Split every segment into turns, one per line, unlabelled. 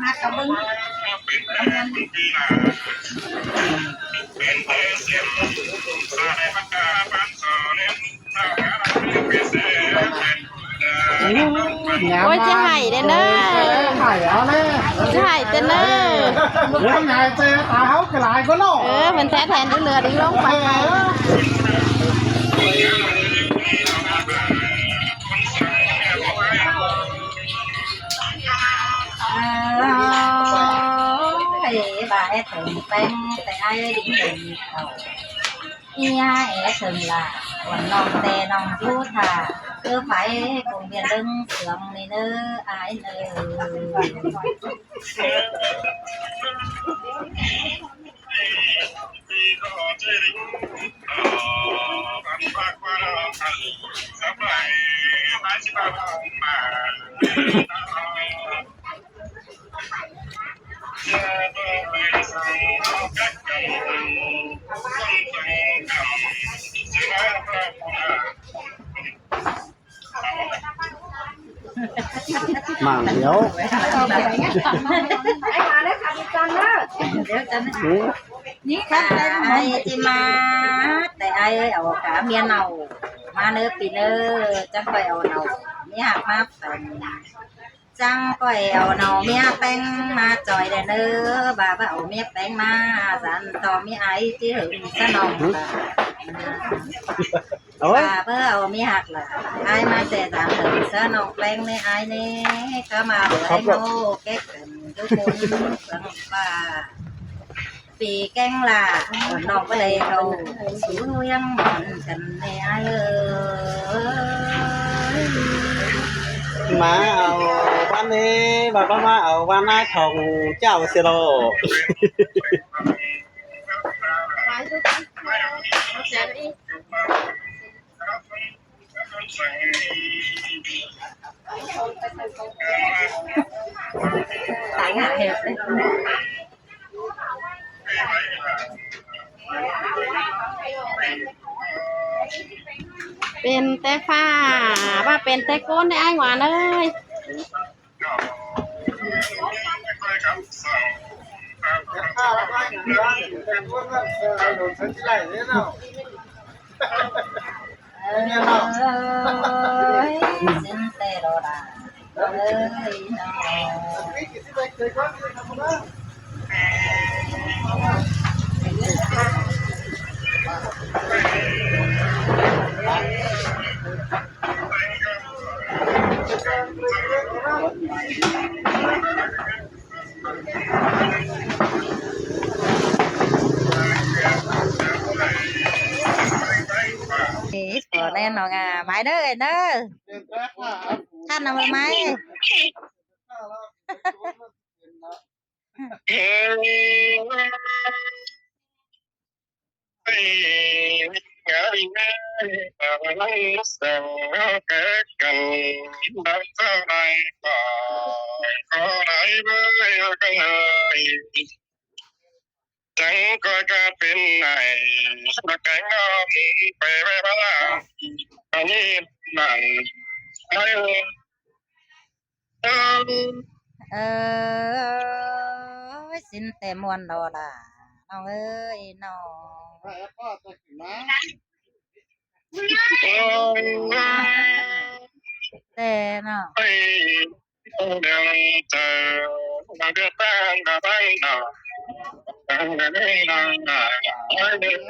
มากับมึงทำงาน
โอ้ยจะหายเด้อเนอะ
หายเอาเลย
จะหายเด้อเนอะ
แล้วไงเจ๊ตาเขากระไรก็โน่
มันแท้แทนเรือดิ้งลงไป
bà ấy thường tên tại ai định định ia é thường là còn non tè non chú thà cứ phải cùng biển lưng sườn này nữa ai nữa
mảng yếu
ai thì mà tại ai ở cả miền nào mà nơi pin nơi chẳng phải ở nào mi hạt mà phần chẳng phải ở nào mi bánh mà trời đèn nơi bà bảo mi bánh mà dặn to mi ai chứ hưởng sao nòng bà bơ ở mi hạt là ai mà sẽ dặn hưởng sao nòng bánh này ai nè có mà bữa em nô cái cần chú muốn và vì căng là nòng cái này rồi xuống nuôi ăn mòn cần này ai ơi
má ở ban đi bà con má ở ban ai thòng chào xe lô
tại hạ hiệp đấy
เป็นแต่ฟ้าว่าเป็นแต่ก้นได้ไอ้หวานเอ้ย
xin tê đồ đà ơi ở đây nó ngà máy đó rồi đó than nào máy
chẳng có cái bên này là cái ngon về về bao la anh em bạn ai
ơi xin tề muôn đồ đà nó ơi nó tề nó
đường chờ mà đưa ta là bay nào đang đây là ai đến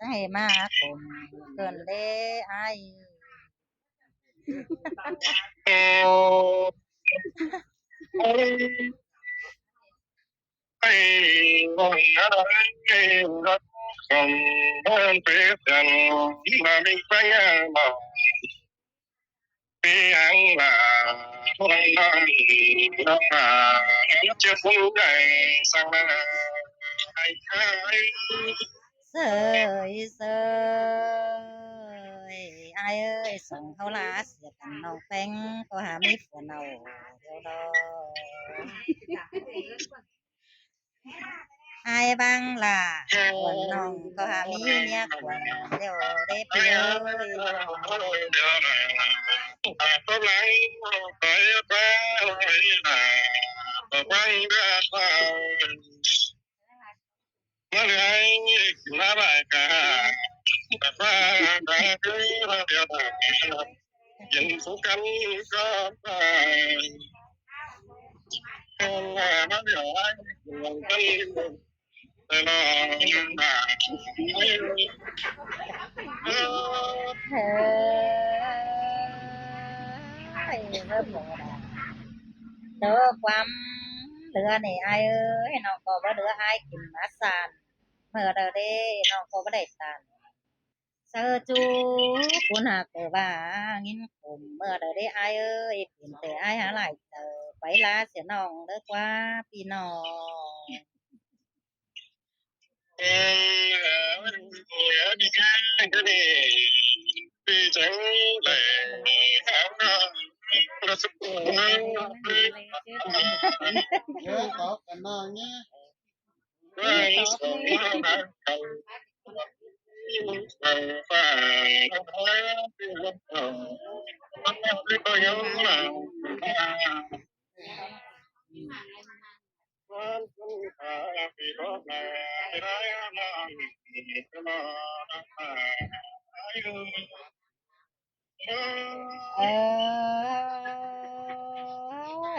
hay mà cùng gần đây ai
còn hơn biết rằng mà mình phải mà vì anh là không nói nó là chưa phút này sang là ai
sơi sơi อายเอ้ยส่งเขาลาเสียกันน้องแป้งก็หามีผัวเนาเดี๋ยวรออายบ้างล่ะส่วนน้องก็หามีเมียขวัญเดี๋ยวได้ไปเอ้ย
có lẽ phải qua là quay ra sao mà lại là bài cả và cả cái điều nhìn phố cánh có không là nó điều anh lòng tin để lo mà
เฮ้ยเริ่มหมดอ่ะเด้อความเหลือนี่อายเอ้ยน้องก็บ่เหลืออายกินมาสานเมื่อเด้อเด้น้องก็บ่ได้ตานเซอจูคุณหากว่างินขมเมื่อเด้อเด้อายเอ้ยเป็นแต่อายหาหลายเตอไปลาเสียน้องเด้อกว่าพี่น้อง
đi cái đi đi tránh để tháng nó sắp
nhớ có cái nào nhé
เอ้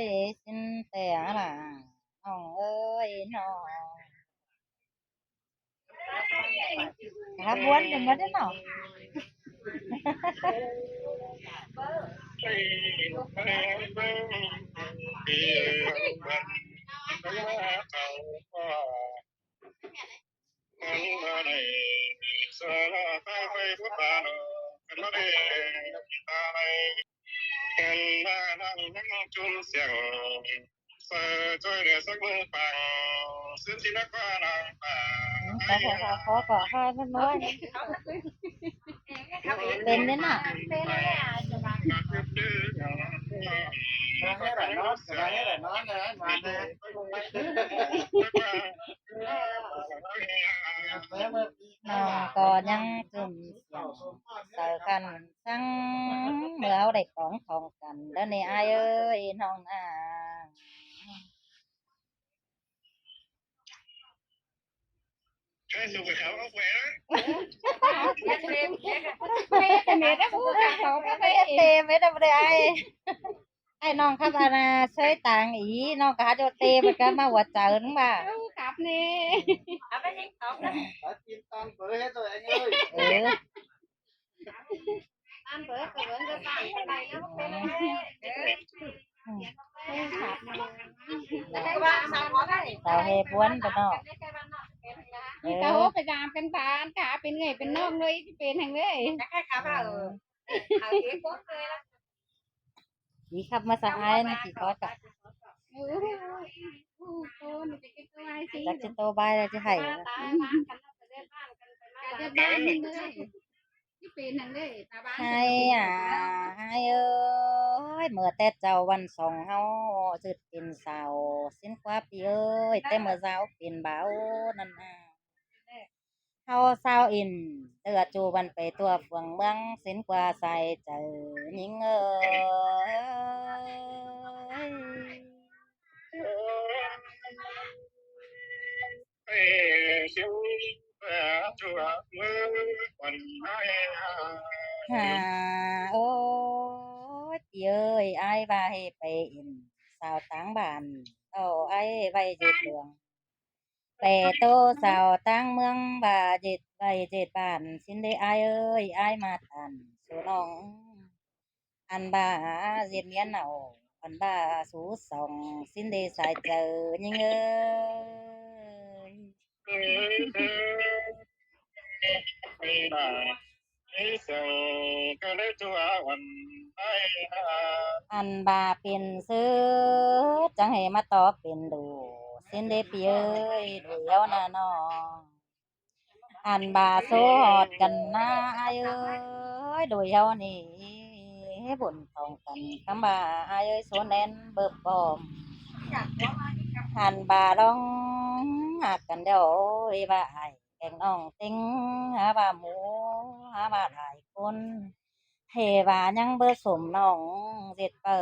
ยสินแต่ล่ะน้องเอ้ยน้องครับวนกันมาได้อน้อง
chung xiềng sờ trôi để sắc mơ vàng xin xin đã qua nàng bà
ขอขอให้เพิ่นน้อยเป็นเด้อน่ะ
cái này nó nè mà nè bé mới
น้องก็ยังกึ่มเสิร์กันสั่งเมื่อเอาได้ของของกันเด้อนี่อายเอ้ยน้องอ่า
cái sự việc khảo không khỏe
เตไม่ได้บ่ได้ไอ้น้องครับอันน่ะเชยต่างอีน้องก็หาโดเตมันก็มาหัวเจินบ่า
ครับนี่
đã chín tan bữa hết rồi anh ơi
เออ
อันเปิดก็เปิดก็ตามไปแล้วเป็น
เต่าเฮบ้วนบ่เนาะเอ
เขา
อ
ไปตามเป็นตาขาเป็นไงเป็นน้องเลยเป็นทางเลย
สีขับมาสะอายนะสิขอจัก
ตัวจะกินตัวไอ้สิ
จักสิโตบายแล้วสิให้
ตายมากันเราไปได้บ้านกันไปมาจะบ้านเลยที่เป็นทางเลยตาบ้าน
ให้อ่ะให้เอ้ยเมื่อแต่เจ้าวันสองเฮาสึดเป็นสาวสิ้นกว่าปีเอ้ยแต่เมื่อสาวเป็นบ่าวนั่นน่ะเฮาสาวอินเตือจูบันไปตัวเฟืองเมืองสิ้นกว่าใส่เจอหญิงเอ้ย
xin chùa mưa quần ai
หาโอ้ยพี่เอ้ยอายว่าให้ไปอินสาวต่างบ้านเอาไอ้ไว้หยุดเรื่องไปโตสาวต่างเมืองบ่าเจ็ดไว้เจ็ดบ้านสินได้อายเอ้ยอายมาทันสู่น้องอันบ่าเจ็ดเมียนเอาอันบ่าสู่สองสินได้สายเจอยิงเอ้ย
Hãy subscribe cho kênh Ghiền Mì Gõ để không bỏ lỡ
อันบาเป็นซื้อจังให้มาตอบเป็นดูสินเดปีเอ้ยดูเดียวนะน้องอันบาโซฮอดกันนะอายเอ้ย ยโดยเฮานี่ให้บุญตองกันคำบ่าอายเอ้ยโซแนนเบิบปอมหันบ่าร้องหักกันเด้อโอ้ยบ่าอ้ายแกงน้องติงหาบ่าหมูหาบ่าหลายคนเฮว่ายังเบอสมน้องเจ็ดเปอ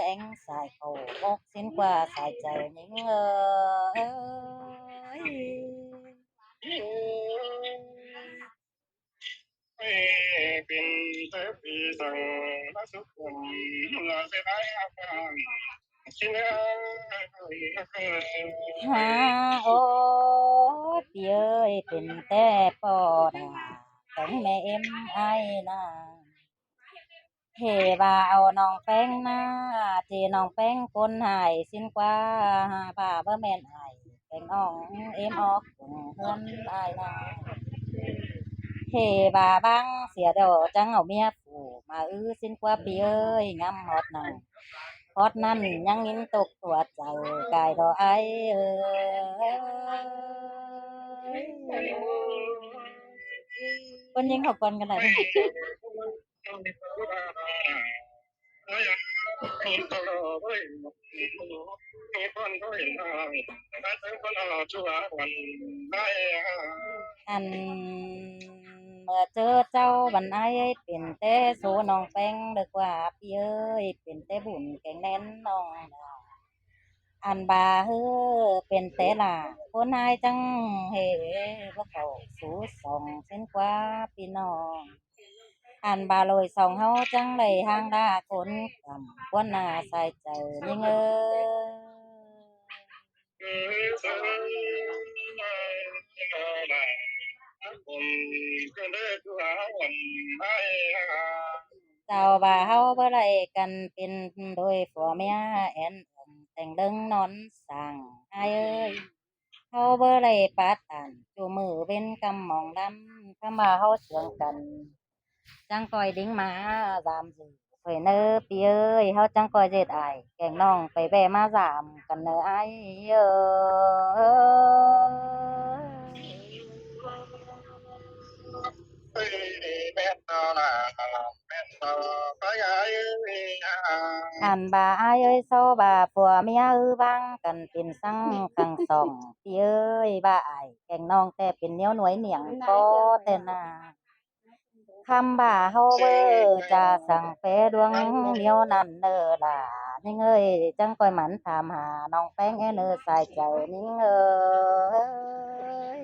แองสายเขาอกสิ้นกว่าสายใจนิ่งเอ้ย
เป็นแต่ปีสังมาสุขุมลาเสดายอาการสินะ
หาโอ้เปียเอ้ยเป็นแต่ปอดาของแม่เอ็มไอ้นาเฮว่าเอาน้องแป้งหน้าที่น้องแป้งคนหายสิ้นกว่าป่าบ่แม่นไอ้แป้งอ่องเอ็มออกคนเฮือนไอ้นาเฮว่าบังเสียดอกจังเอาเมียผู้มาสิ้นกว่าปีเอ้ยงำฮอดนั่นฮอดนั่นยังยินตกตัวเจ้ากายดอกไอ้เอ้ยคนยิงเขาก่อนกันได้ อันเมื่อเจอเจ้าบันไอเป็นแต่โซน้องแป้งเด็กว่าพี่เอ้ยเป็นแต่บุญแกงแน่นน้องดาอันบาเฮ้อเป็นแต่ล่ะคนนายจังเฮว่าเขาสู้สองเส้นกว่าพี่น้องอันบาลอยสองเฮาจังเลยห่างดาคนกำวันหน้าใส่ใจยิ่งเจ้าบ่าเฮาบ่ได้กันเป็นโดยผัวเมียแอนแต่งดึงนอนสั่งอายเอ้ยเฮาบ่ได้ปาตันจูมือเป็นกำหมองดำคำว่าเฮาเชื่องกันจังก้อยดิ้งมาสามสื่อเผยเนอปีเอ้ยเฮาจังก้อยเจ็ดอายแกงน้องไปแบมาสามกันเนออายเอ้อันบ่าอายเอ้ยโซบ่าผัวเมียบังกันเป็นสังขังสองปีเอ้ยบ่าอายแกงน้องแต่เป็นเหนียวหน่วยเหนียงก็แต่นาคำบ่าเฮาเบ้อจะสั่งเปดวงเหนียวนั่นเด้อล่ะนิ่งเอ้ยจังก้อยหมันถามหาน้องแป้งเอ้อสายใจนิ่งเอ้ย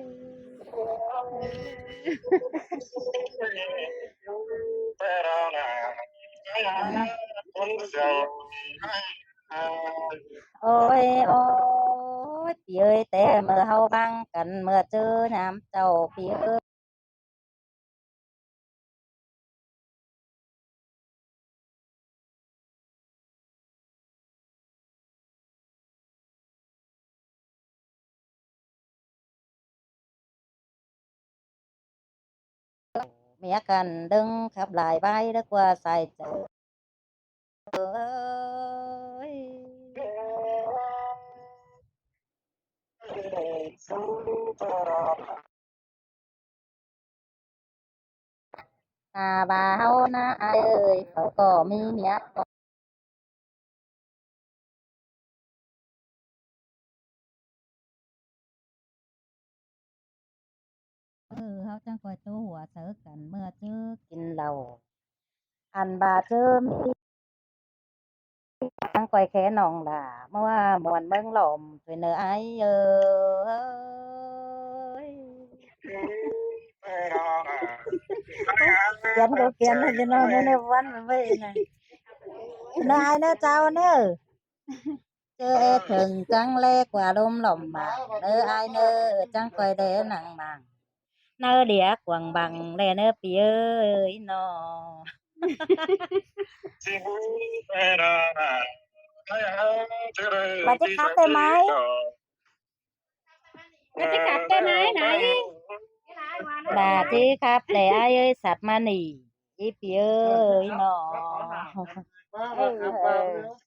โอ้ยโอ้ยพี่เอ้ยแต่เมื่อเฮาบังกันเมื่อเจอยามเจ้าพี่เอ้ยเมียกันดึงขับหลายใบแล้วกว่าใส่ใจเอ้ยบ่าเฮานะอายเอ้ยเขาก็มีเมียเฮาจังค่อยโตหัวเสิร์กันเมื่อเจอกินเหล้าอันบ่าเจอมีจังค่อยแค่น้องล่ะเมื่อว่ามวนเบิ่งหล่อมช่วยเน้ออายเอ้ยเขียนก็เขียนให้เนาะในวันไว้น่ะนายเน้อเจ้าเน้อเจอถึงจังแลกว่าลมหล่อมมาเน้ออายเน้อจังค่อยได้นั่งมาเน้อเดียกวังบังแลเน้อปีเอ้ยน้อว่าจะขับได้ไหม
แล้วจะกลับได้ไหมไหน
บาที่ครับแต่อายเอ้ยสัตว์มาหนีอีปีเอ้ยน้อ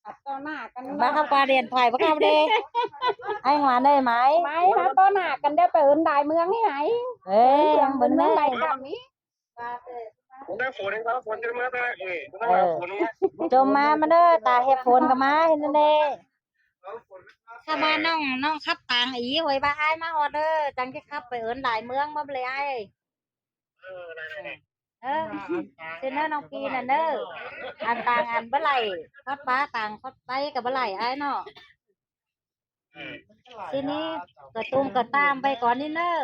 ขับต่อหน้ากัน
บ้าขับปลาเรียนไผ่บ้าขับเด้ไอ้หวานได้ไหม
ไม่ขับต่อหน้ากันได้ไปอื่นใดเมืองที่ไหน
เอ้ยยัง
เป็
เบิ่
น
ง
เมื
ได้
องใดกับนี้
ผมได้ฝนเองครับฝนจะมาได้ฝน
จมมาเด้อตาเฮ็ดฝนก็มาเห็นนั่นเด้ถ้ามาน้องขับต่างอีหวยบ้าอ้ายมาฮอดเด้อจังสิขับไปเอิ้นหลายเมืองมาเลยอ้ายสิเด้อน้องปีน่ะเด้ออันต่างอันบ่ไหลฮอดฟ้าต่างฮอดไปก็บ่ไหลอ้ายเนาะทีนี้กระตุ้มกระตามไปก่อนนี่เด้อ